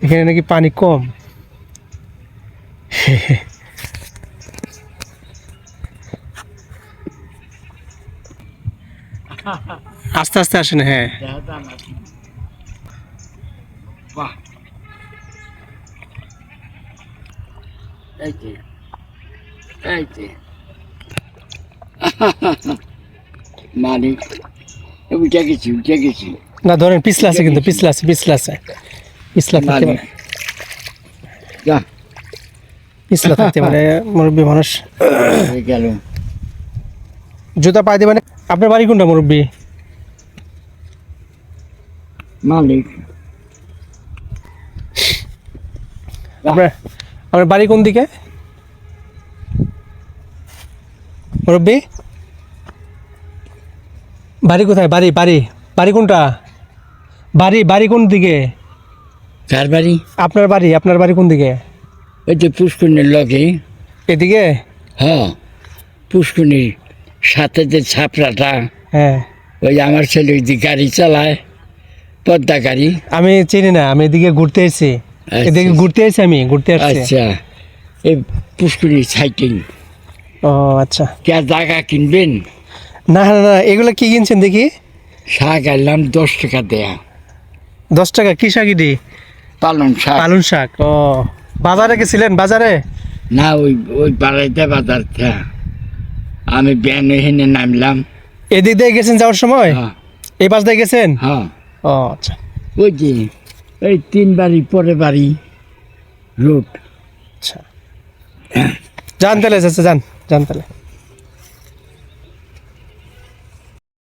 এখানে নাকি পানি কম। আস্তে আস্তে আসেন। হ্যাঁ, মানে উঠে গেছি না ধরেন পিছলা আছে, কিন্তু পিছলা আছে পিছলা থাকতে পারে, পিছলা থাকতে পারে মুরব্বী মানুষ। গেল জুতা পায়ে দেবেন। আপনার বাড়ি কোনটা মুরব্বী? মালিক আপনার বাড়ি কোন দিকে মুরব্বী? বাড়ি কোথায়? বাড়ি কোনটা? বাড়ি কোন দিকে? কার বাড়ি? আপনার বাড়ি কোন দিকে? ওই যে পুষ্করণীর লগে। এদিকে? হ্যাঁ, পুষ্করণীর সাথে যে ছাপড়াটা, হ্যাঁ, ওই আমার ছেলে ওই যে গাড়ি চালায়, পদ্মা গাড়ি। আমি চিনি না, আমি এদিকে ঘুরতে এসেছি। এদিকে ঘুরতে এসেছি, আমি ঘুরতে আসছি। আচ্ছা, এই পুষ্করণীর সাইটিং। ও আচ্ছা। কে জায়গা কিনবেন? না, এগুলো কি কিনছেন দেখি? শাক আনলাম 10 টাকা দেয়া। 10 টাকা? কি শাক এটি? পালং শাক। পালং শাক। ও, বাজারে গেছিলেন? বাজারে না, ওই বাড়াইতে বাজার থা আমি ব্যানে হেনে নামলাম। এদিক দিয়ে গেছেন যাওয়ার সময়? হ্যাঁ এই পাশ দিয়ে গেছেন? হ্যাঁ, ও আচ্ছা। ওই যে এই 3 বাড়ি পরে বাড়ি রোড। আচ্ছা, যান তাহলে, যান তাহলে।